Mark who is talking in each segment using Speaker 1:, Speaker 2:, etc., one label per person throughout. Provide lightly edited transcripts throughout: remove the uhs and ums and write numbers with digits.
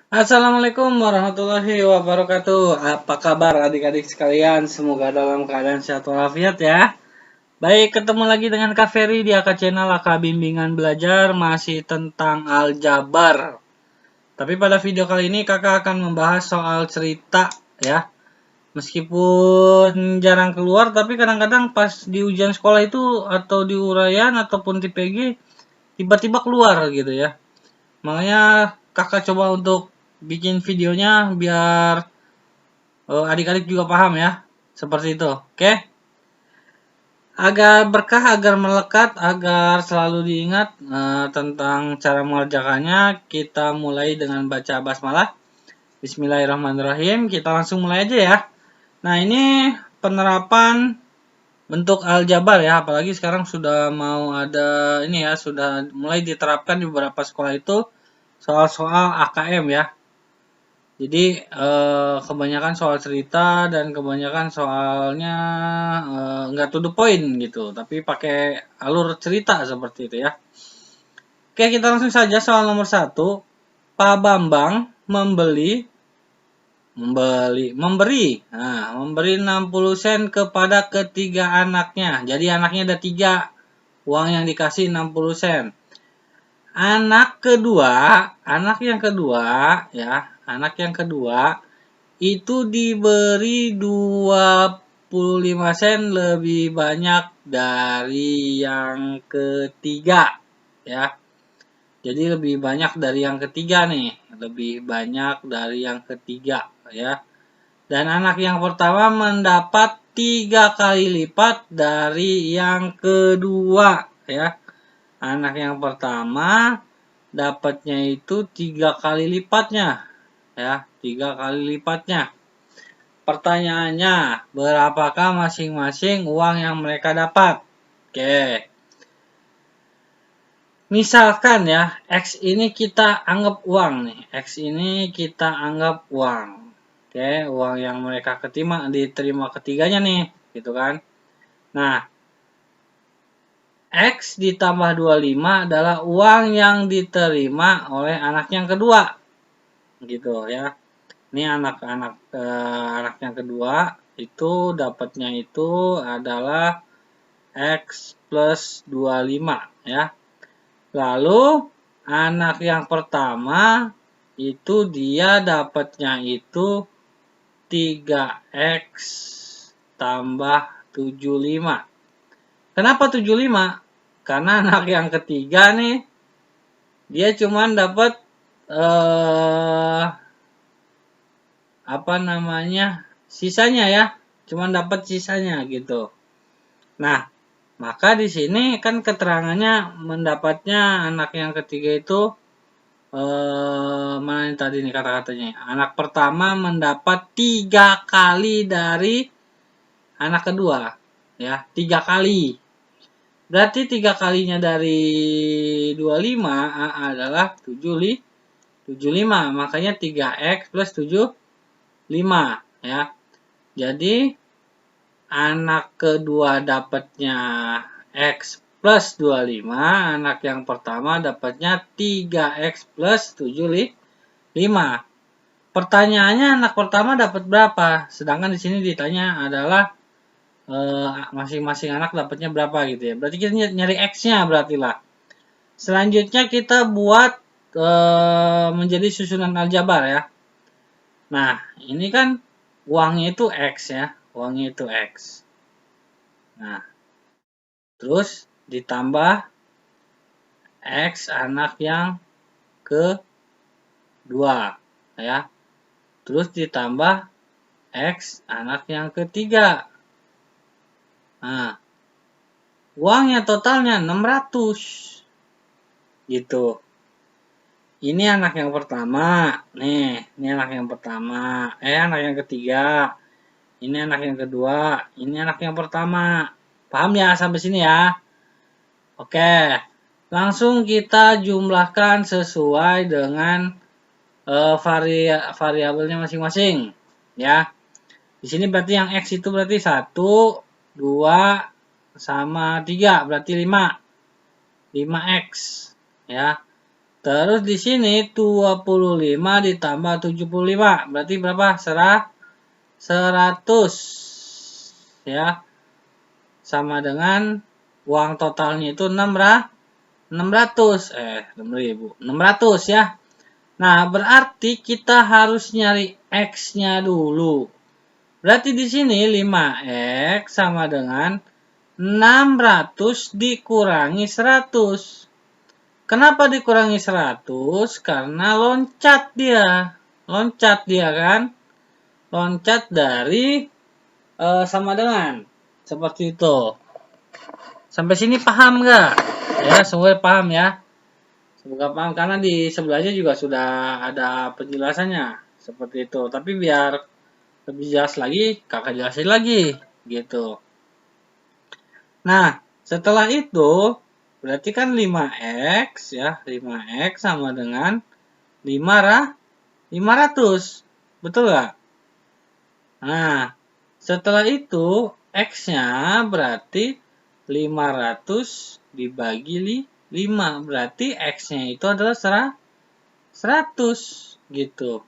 Speaker 1: Assalamualaikum warahmatullahi wabarakatuh. Apa kabar adik-adik sekalian? Semoga dalam keadaan sehat walafiat ya. Baik, ketemu lagi dengan Kak Ferry di AK Channel AK Bimbingan Belajar masih tentang aljabar. Tapi pada video kali ini kakak akan membahas soal cerita ya. Meskipun jarang keluar, tapi kadang-kadang pas di ujian sekolah itu atau di uraian ataupun di PG tiba-tiba keluar gitu ya. Makanya kakak coba untuk bikin videonya biar adik-adik juga paham ya. Seperti itu. Oke. Agar berkah, agar melekat, agar selalu diingat tentang cara mengerjakannya, kita mulai dengan baca basmalah. Bismillahirrahmanirrahim. Kita langsung mulai aja ya. Nah, ini penerapan bentuk aljabar ya, apalagi sekarang sudah mau ada ini ya, sudah mulai diterapkan di beberapa sekolah itu soal-soal AKM ya. Jadi kebanyakan soal cerita dan kebanyakan soalnya nggak to the point gitu, tapi pakai alur cerita seperti itu ya. Oke, kita langsung saja soal nomor 1. Pak Bambang memberi 60 sen kepada ketiga anaknya. Jadi anaknya ada 3, uang yang dikasih 60 sen. Anak yang kedua itu diberi 25 sen lebih banyak dari yang ketiga ya. Jadi lebih banyak dari yang ketiga nih, lebih banyak dari yang ketiga ya. Dan anak yang pertama mendapat 3 kali lipat dari yang kedua ya. Anak yang pertama dapatnya itu 3 kali lipatnya ya, 3 kali lipatnya. Pertanyaannya, berapakah masing-masing uang yang mereka dapat? Oke. Misalkan ya, X ini kita anggap uang nih. X ini kita anggap uang. Oke, uang yang mereka diterima ketiganya nih, gitu kan. Nah, X ditambah 25 adalah uang yang diterima oleh anak yang kedua. Gitu ya. Ini anak yang kedua itu dapatnya itu adalah X plus 25 ya. Lalu anak yang pertama itu dia dapatnya itu 3X tambah 75. Kenapa 75? Karena anak yang ketiga nih dia cuman dapat sisanya ya, cuman dapat sisanya gitu. Nah, maka di sini kan keterangannya mendapatnya anak yang ketiga itu mana ini tadi nih kata-katanya? Anak pertama mendapat 3 kali dari anak kedua ya, 3 kali. Berarti 3 kalinya dari 25 adalah 75. Makanya 3X plus 75 ya. Jadi anak kedua dapatnya X plus 25, anak yang pertama dapatnya 3X plus 75. Pertanyaannya anak pertama dapat berapa? Sedangkan di sini ditanya adalah masing-masing anak dapatnya berapa gitu ya. Berarti kita nyari X-nya berarti lah. Selanjutnya kita buat menjadi susunan aljabar ya. Nah, ini kan uangnya itu X ya. Uangnya itu X. Nah, terus ditambah X anak yang kedua ya. Terus ditambah X anak yang ketiga. Nah, uangnya totalnya 600. Gitu. Ini anak yang pertama. Nih, ini anak yang pertama. Anak yang ketiga. Ini anak yang kedua. Ini anak yang pertama. Paham ya sampai sini ya? Oke. Langsung kita jumlahkan sesuai dengan variabelnya masing-masing. Ya. Di sini berarti yang X itu berarti 1, 2, sama 3. Berarti 5. 5X. Ya. Terus di sini 25 ditambah 75. Berarti berapa? 100 ya. Sama dengan uang totalnya itu 600. 600 ya. Nah, berarti kita harus nyari X-nya dulu. Berarti di sini 5X sama dengan 600 dikurangi 100. Kenapa dikurangi 100? Karena loncat dia. Loncat dia kan. Loncat dari sama dengan. Seperti itu. Sampai sini paham nggak? Ya, semoga paham ya. Semoga paham karena di sebelahnya juga sudah ada penjelasannya. Seperti itu. Tapi biar lebih jelas lagi, kakak jelasin lagi. Gitu. Nah, setelah itu berarti kan 5X ya. 5X sama dengan 500. Betul nggak? Nah, setelah itu X-nya berarti 500 dibagi 5. Berarti X-nya itu adalah 100 gitu.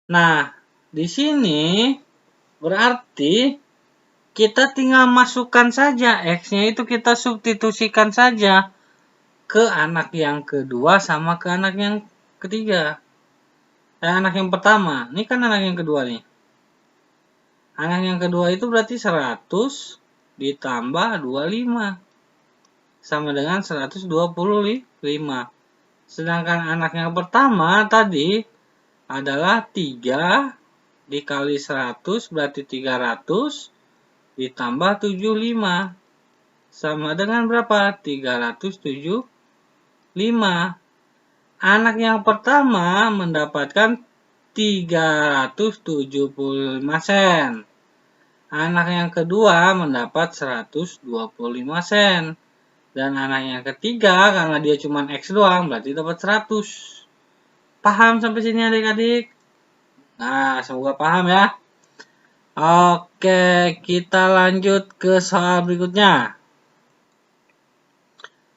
Speaker 1: Nah, di sini berarti kita tinggal masukkan saja X-nya itu kita substitusikan saja ke anak yang kedua sama ke anak yang ketiga. Anak yang pertama, ini kan anak yang kedua nih. Anak yang kedua itu berarti 100 ditambah 25 sama dengan 125. Sedangkan anak yang pertama tadi adalah 3 dikali 100 berarti 300 ditambah 75 sama dengan berapa? 375. Anak yang pertama mendapatkan 375 sen. Anak yang kedua mendapat 125 sen. Dan anak yang ketiga karena dia cuma X doang berarti dapat 100. Paham sampai sini adik-adik? Nah, semoga paham ya. Oke, kita lanjut ke soal berikutnya.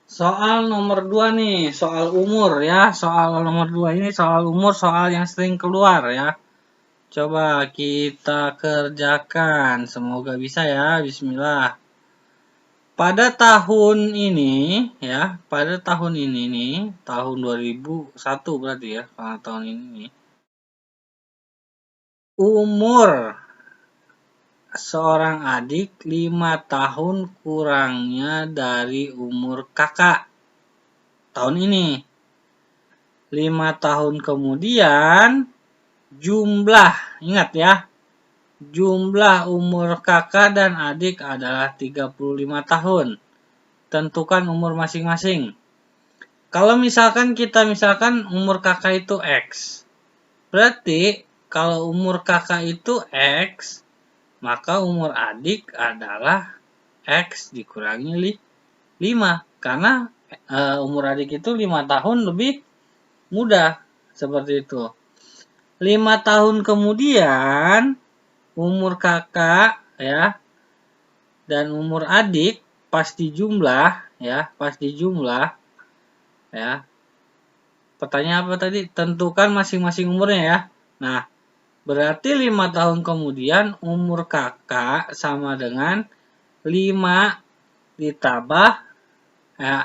Speaker 1: Soal nomor 2 nih, soal umur ya. Soal nomor 2 ini soal umur, soal yang sering keluar ya. Coba kita kerjakan. Semoga bisa ya. Bismillah. Pada tahun ini ya, pada tahun ini nih, tahun 2001 berarti ya, karena tahun ini nih. Umur seorang adik 5 tahun kurangnya dari umur kakak tahun ini. 5 tahun kemudian jumlah, ingat ya, jumlah umur kakak dan adik adalah 35 tahun. Tentukan umur masing-masing. Kalau misalkan umur kakak itu X. Berarti kalau umur kakak itu X, maka umur adik adalah X dikurangi 5. Karena umur adik itu 5 tahun lebih muda. Seperti itu. 5 tahun kemudian umur kakak ya dan umur adik pasti jumlah ya, ya. Pertanyaan apa tadi? Tentukan masing-masing umurnya ya. Nah, berarti 5 tahun kemudian umur kakak sama dengan 5 ditambah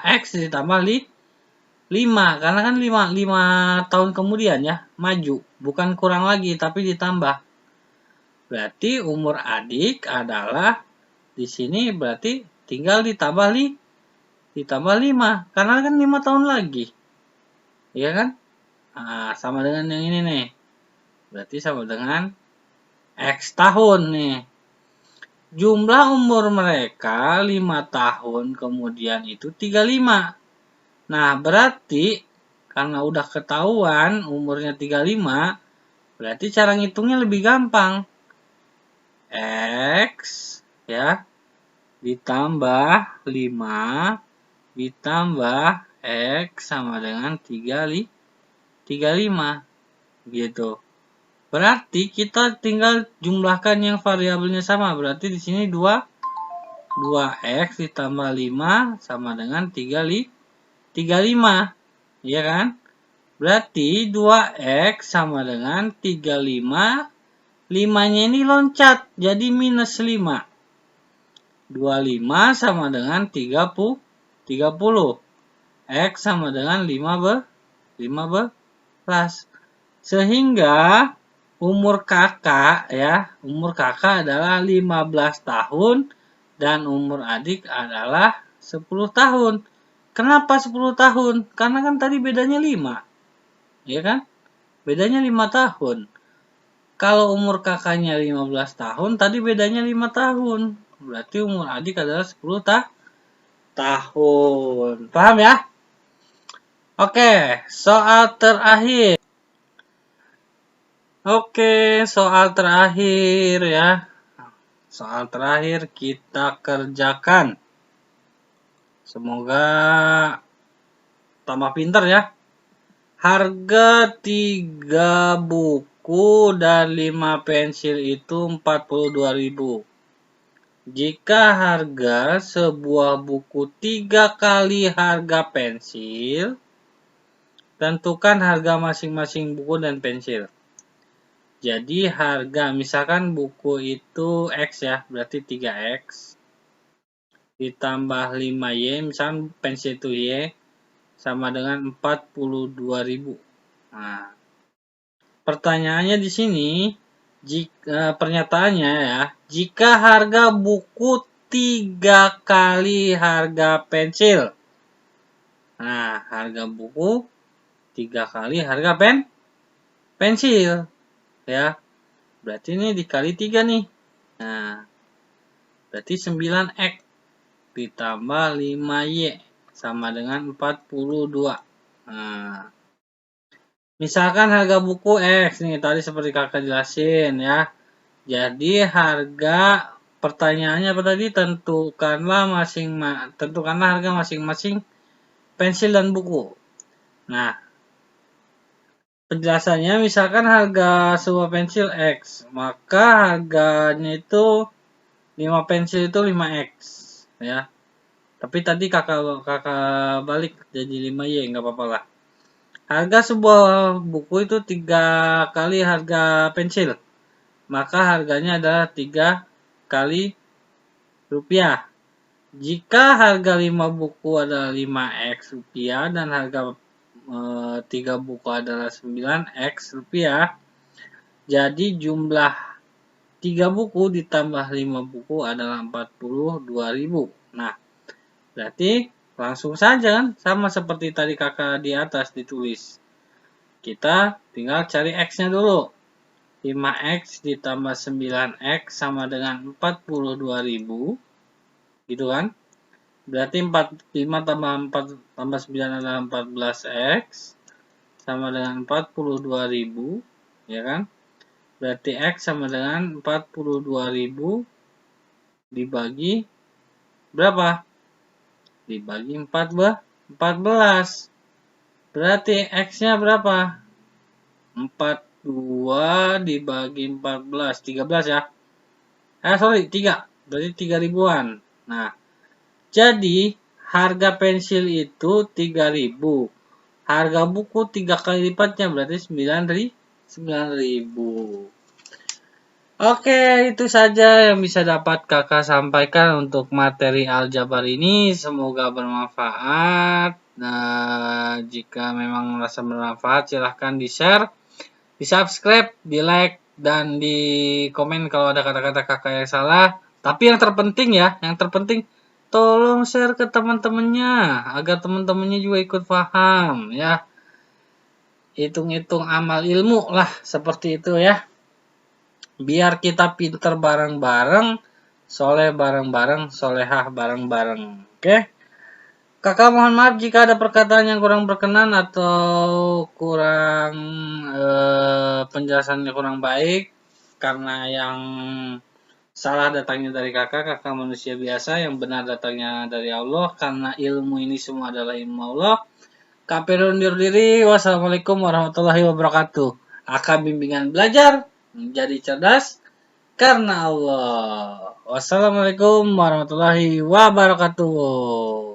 Speaker 1: X ditambah 5. Karena kan 5 tahun kemudian ya, maju. Bukan kurang lagi, tapi ditambah. Berarti umur adik adalah di sini berarti tinggal ditambah 5. Karena kan 5 tahun lagi. Iya kan? Nah, sama dengan yang ini nih. Berarti sama dengan X tahun nih. Jumlah umur mereka 5 tahun kemudian itu 35. Nah, berarti karena udah ketahuan umurnya 35, berarti cara ngitungnya lebih gampang. X ya ditambah 5 ditambah X sama dengan 35 gitu. Berarti kita tinggal jumlahkan yang variabelnya sama. Berarti di sini 2x ditambah 5 sama dengan 35. Iya kan? Berarti 2X sama dengan 35. 5-nya ini loncat, jadi minus 5. 25 sama dengan 30. X sama dengan 15. Sehingga umur kakak adalah 15 tahun dan umur adik adalah 10 tahun. Kenapa 10 tahun? Karena kan tadi bedanya 5. Ya kan? Bedanya 5 tahun. Kalau umur kakaknya 15 tahun, tadi bedanya 5 tahun. Berarti umur adik adalah 10 tahun. Paham ya? Oke, soal terakhir. Ya. Soal terakhir kita kerjakan. Semoga tambah pinter ya. Harga 3 buku dan 5 pensil itu 42.000. Jika harga sebuah buku 3 kali harga pensil, tentukan harga masing-masing buku dan pensil. Jadi harga, misalkan buku itu X ya, berarti 3X. Ditambah 5Y, misalkan pensil itu Y, sama dengan 42.000. Nah, pertanyaannya di sini, pernyataannya ya, jika harga buku 3 kali harga pensil. Nah, harga buku 3 kali harga pensil. Ya, berarti ini dikali 3 nih. Nah, berarti 9X ditambah 5Y sama dengan 42. Nah, misalkan harga buku X nih, tadi seperti kakak jelasin ya. Jadi harga, pertanyaannya apa tadi? Tentukanlah harga masing-masing pensil dan buku. Nah, penjelasannya misalkan harga sebuah pensil X, maka harganya itu 5 pensil itu 5X ya. Tapi tadi kakak balik jadi 5Y, nggak apa-apa lah. Harga sebuah buku itu 3 kali harga pensil, maka harganya adalah 3 kali rupiah. Jika harga 5 buku adalah 5X rupiah dan harga 3 buku adalah 9X rupiah, jadi jumlah 3 buku ditambah 5 buku adalah 42.000. Nah, berarti langsung saja kan, sama seperti tadi kakak di atas ditulis. Kita tinggal cari X-nya dulu. 5X ditambah 9X sama dengan 42.000. Gitu kan? Berarti 5 tambah 4 tambah 9 adalah 14X. Sama dengan 42.000. Ya kan? Berarti X sama dengan 42.000 dibagi berapa? Dibagi 14. Berarti X-nya berapa? 42 dibagi 14. 13 ya. 3. Berarti 3 ribuan. Nah, jadi harga pensil itu 3.000. Harga buku 3 kali lipatnya berarti 9.000. Oke, itu saja yang bisa dapat kakak sampaikan untuk materi aljabar ini. Semoga bermanfaat. Nah, jika memang merasa bermanfaat, silahkan di-share, di-subscribe, di-like, dan di komen kalau ada kata-kata kakak yang salah. Tapi yang terpenting tolong share ke teman-temannya, agar teman-temannya juga ikut paham, ya. Hitung-hitung amal ilmu lah, seperti itu ya. Biar kita pinter bareng-bareng, soleh bareng-bareng, solehah bareng-bareng. Oke? Kakak mohon maaf jika ada perkataan yang kurang berkenan atau kurang penjelasannya kurang baik. Karena yang salah datangnya dari kakak manusia biasa, yang benar datangnya dari Allah. Karena ilmu ini semua adalah ilmu Allah. Kafir undur diri. Wassalamualaikum warahmatullahi wabarakatuh. Akan bimbingan belajar menjadi cerdas karena Allah. Wassalamualaikum warahmatullahi wabarakatuh.